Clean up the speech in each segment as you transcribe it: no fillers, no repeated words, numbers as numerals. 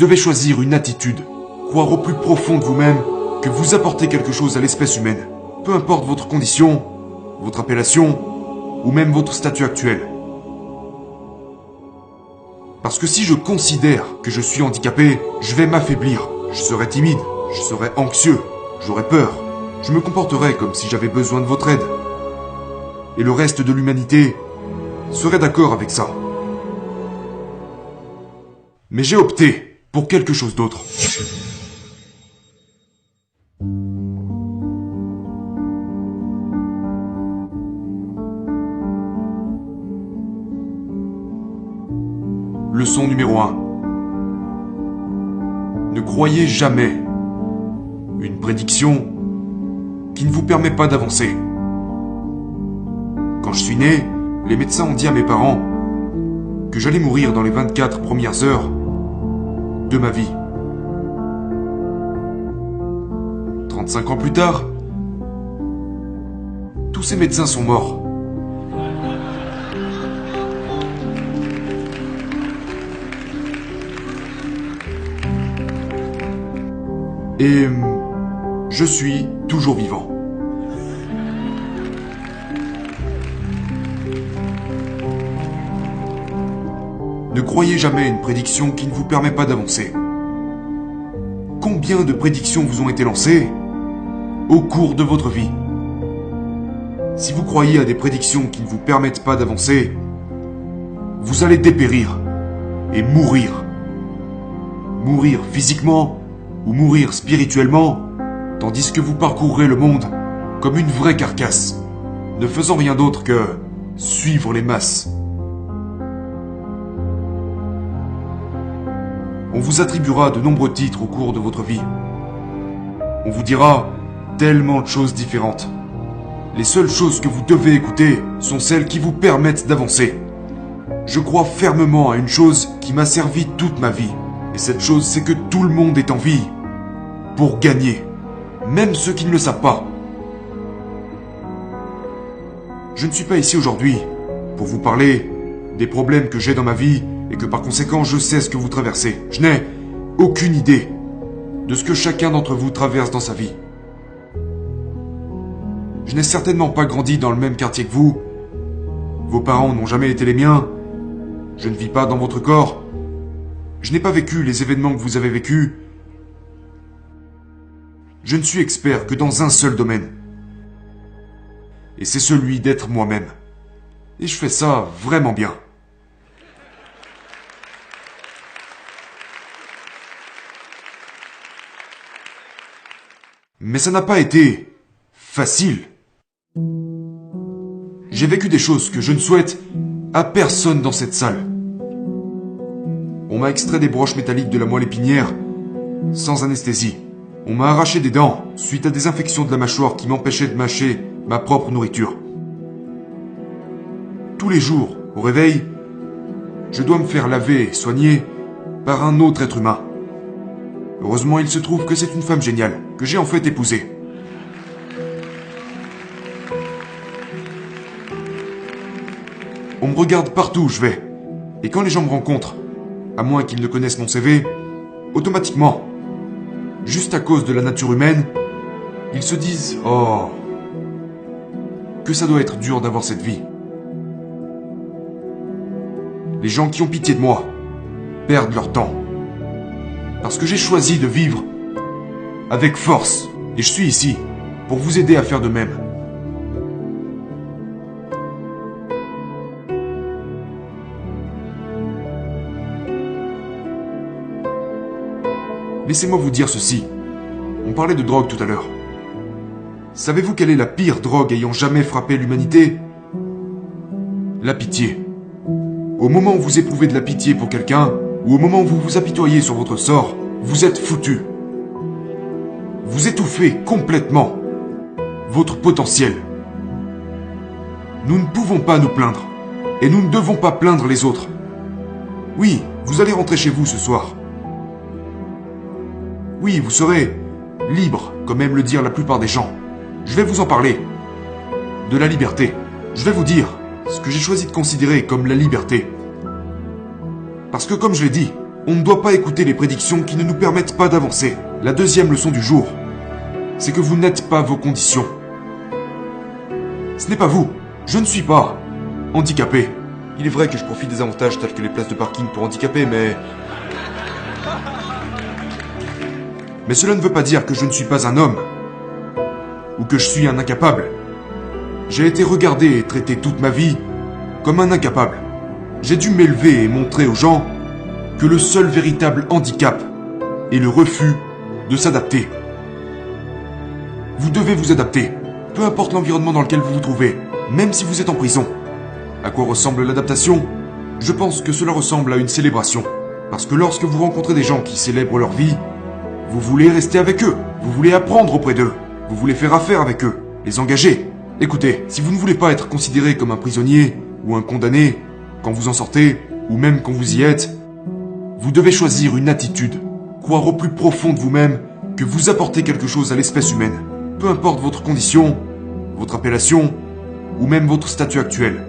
devez choisir une attitude, croire au plus profond de vous-même que vous apportez quelque chose à l'espèce humaine, peu importe votre condition, votre appellation, ou même votre statut actuel. Parce que si je considère que je suis handicapé, je vais m'affaiblir, je serai timide, je serai anxieux, j'aurai peur, je me comporterai comme si j'avais besoin de votre aide. Et le reste de l'humanité serait d'accord avec ça. Mais j'ai opté pour quelque chose d'autre. Leçon numéro 1. Ne croyez jamais une prédiction qui ne vous permet pas d'avancer. Quand je suis né, les médecins ont dit à mes parents que j'allais mourir dans les 24 premières heures de ma vie. 35 ans plus tard, tous ces médecins sont morts. Et je suis toujours vivant. Ne croyez jamais une prédiction qui ne vous permet pas d'avancer. Combien de prédictions vous ont été lancées au cours de votre vie? Si vous croyez à des prédictions qui ne vous permettent pas d'avancer, vous allez dépérir et mourir. Mourir physiquement ou mourir spirituellement, tandis que vous parcourrez le monde comme une vraie carcasse, ne faisant rien d'autre que suivre les masses. On vous attribuera de nombreux titres au cours de votre vie. On vous dira tellement de choses différentes. Les seules choses que vous devez écouter sont celles qui vous permettent d'avancer. Je crois fermement à une chose qui m'a servi toute ma vie. Et cette chose, c'est que tout le monde est en vie pour gagner, même ceux qui ne le savent pas. Je ne suis pas ici aujourd'hui pour vous parler des problèmes que j'ai dans ma vie et que par conséquent je sais ce que vous traversez. Je n'ai aucune idée de ce que chacun d'entre vous traverse dans sa vie. Je n'ai certainement pas grandi dans le même quartier que vous. Vos parents n'ont jamais été les miens. Je ne vis pas dans votre corps. Je n'ai pas vécu les événements que vous avez vécus. Je ne suis expert que dans un seul domaine. Et c'est celui d'être moi-même. Et je fais ça vraiment bien. Mais ça n'a pas été facile. J'ai vécu des choses que je ne souhaite à personne dans cette salle. On m'a extrait des broches métalliques de la moelle épinière sans anesthésie. On m'a arraché des dents suite à des infections de la mâchoire qui m'empêchaient de mâcher ma propre nourriture. Tous les jours, au réveil, je dois me faire laver et soigner par un autre être humain. Heureusement, il se trouve que c'est une femme géniale, que j'ai en fait épousée. On me regarde partout où je vais. Et quand les gens me rencontrent, à moins qu'ils ne connaissent mon CV, automatiquement, juste à cause de la nature humaine, ils se disent « Oh, que ça doit être dur d'avoir cette vie. » Les gens qui ont pitié de moi perdent leur temps. Parce que j'ai choisi de vivre avec force. Et je suis ici pour vous aider à faire de même. Laissez-moi vous dire ceci. On parlait de drogue tout à l'heure. Savez-vous quelle est la pire drogue ayant jamais frappé l'humanité? La pitié. Au moment où vous éprouvez de la pitié pour quelqu'un, ou au moment où vous vous apitoyez sur votre sort, vous êtes foutu. Vous étouffez complètement votre potentiel. Nous ne pouvons pas nous plaindre, et nous ne devons pas plaindre les autres. Oui, vous allez rentrer chez vous ce soir. Oui, vous serez libre, comme aiment le dire la plupart des gens. Je vais vous en parler. De la liberté. Je vais vous dire ce que j'ai choisi de considérer comme la liberté. Parce que comme je l'ai dit, On ne doit pas écouter les prédictions qui ne nous permettent pas d'avancer. La deuxième leçon du jour, c'est que vous n'êtes pas vos conditions. Ce n'est pas vous. Je ne suis pas handicapé. Il est vrai que je profite des avantages tels que les places de parking pour handicapés, mais cela ne veut pas dire que je ne suis pas un homme. Ou que je suis un incapable. J'ai été regardé et traité toute ma vie comme un incapable. J'ai dû m'élever et montrer aux gens que le seul véritable handicap est le refus de s'adapter. Vous devez vous adapter, peu importe l'environnement dans lequel vous vous trouvez, même si vous êtes en prison. À quoi ressemble l'adaptation ? Je pense que cela ressemble à une célébration. Parce que lorsque vous rencontrez des gens qui célèbrent leur vie, vous voulez rester avec eux, vous voulez apprendre auprès d'eux, vous voulez faire affaire avec eux, les engager. Écoutez, si vous ne voulez pas être considéré comme un prisonnier ou un condamné, quand vous en sortez, ou même quand vous y êtes, vous devez choisir une attitude, croire au plus profond de vous-même que vous apportez quelque chose à l'espèce humaine, peu importe votre condition, votre appellation, ou même votre statut actuel.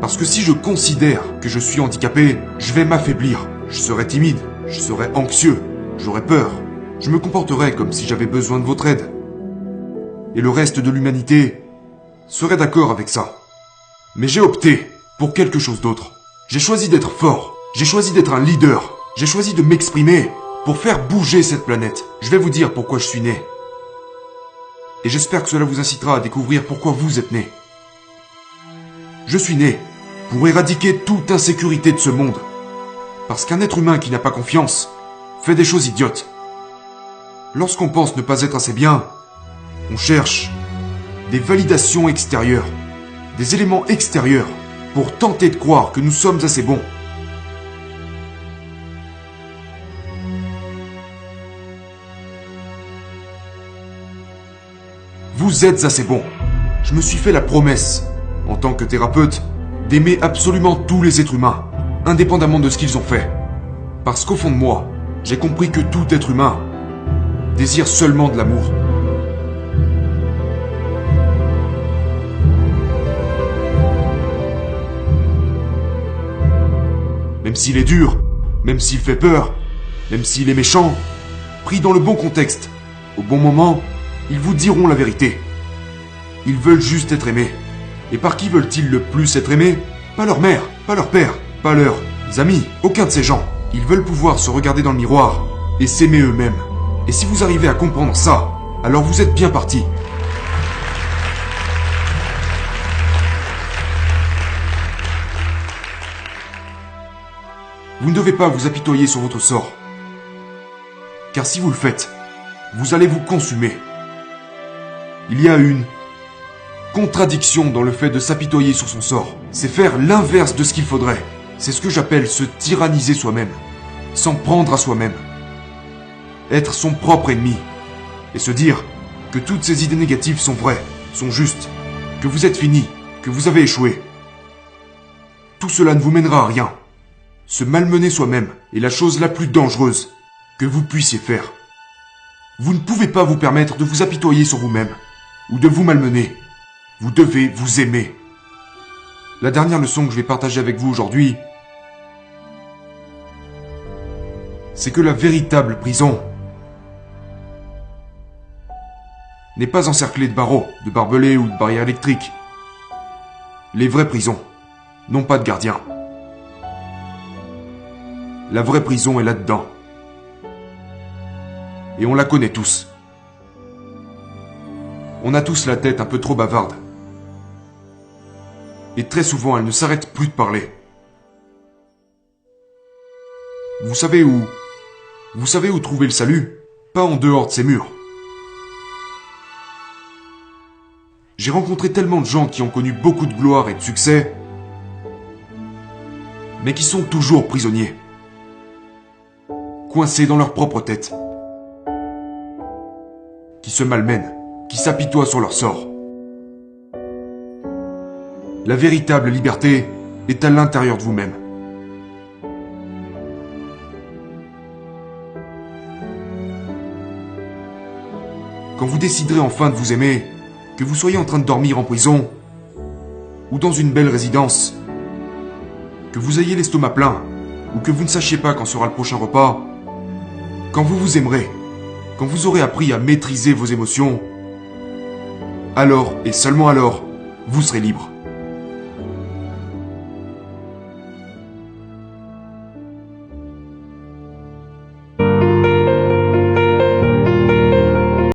Parce que si je considère que je suis handicapé, je vais m'affaiblir, je serai timide, je serai anxieux, j'aurai peur, je me comporterai comme si j'avais besoin de votre aide. Et le reste de l'humanité serait d'accord avec ça. Mais j'ai opté pour quelque chose d'autre. J'ai choisi d'être fort, j'ai choisi d'être un leader, j'ai choisi de m'exprimer pour faire bouger cette planète. Je vais vous dire pourquoi je suis né. Et j'espère que cela vous incitera à découvrir pourquoi vous êtes né. Je suis né pour éradiquer toute insécurité de ce monde. Parce qu'un être humain qui n'a pas confiance fait des choses idiotes. Lorsqu'on pense ne pas être assez bien, on cherche des validations extérieures, des éléments extérieurs pour tenter de croire que nous sommes assez bons. Vous êtes assez bon. Je me suis fait la promesse, en tant que thérapeute, d'aimer absolument tous les êtres humains, indépendamment de ce qu'ils ont fait. Parce qu'au fond de moi, j'ai compris que tout être humain désire seulement de l'amour. Même s'il est dur, même s'il fait peur, même s'il est méchant, pris dans le bon contexte, au bon moment, ils vous diront la vérité. Ils veulent juste être aimés. Et par qui veulent-ils le plus être aimés ? Pas leur mère, pas leur père, pas leurs amis, aucun de ces gens. Ils veulent pouvoir se regarder dans le miroir et s'aimer eux-mêmes. Et si vous arrivez à comprendre ça, alors vous êtes bien parti. Vous ne devez pas vous apitoyer sur votre sort. Car si vous le faites, vous allez vous consumer. Il y a une contradiction dans le fait de s'apitoyer sur son sort. C'est faire l'inverse de ce qu'il faudrait. C'est ce que j'appelle se tyranniser soi-même, s'en prendre à soi-même. Être son propre ennemi. Et se dire que toutes ces idées négatives sont vraies, sont justes, que vous êtes fini, que vous avez échoué. Tout cela ne vous mènera à rien. Se malmener soi-même est la chose la plus dangereuse que vous puissiez faire. Vous ne pouvez pas vous permettre de vous apitoyer sur vous-même ou de vous malmener. Vous devez vous aimer. La dernière leçon que je vais partager avec vous aujourd'hui, c'est que la véritable prison n'est pas encerclée de barreaux, de barbelés ou de barrières électriques. Les vraies prisons n'ont pas de gardien. La vraie prison est là-dedans. Et on la connaît tous. On a tous la tête un peu trop bavarde. Et très souvent, elle ne s'arrête plus de parler. Vous savez où trouver le salut ? Pas en dehors de ces murs. J'ai rencontré tellement de gens qui ont connu beaucoup de gloire et de succès, mais qui sont toujours prisonniers. Coincés dans leur propre tête. Qui se malmènent, qui s'apitoient sur leur sort. La véritable liberté est à l'intérieur de vous-même. Quand vous déciderez enfin de vous aimer, que vous soyez en train de dormir en prison, ou dans une belle résidence, que vous ayez l'estomac plein, ou que vous ne sachiez pas quand sera le prochain repas, quand vous vous aimerez, quand vous aurez appris à maîtriser vos émotions, alors, et seulement alors, vous serez libre.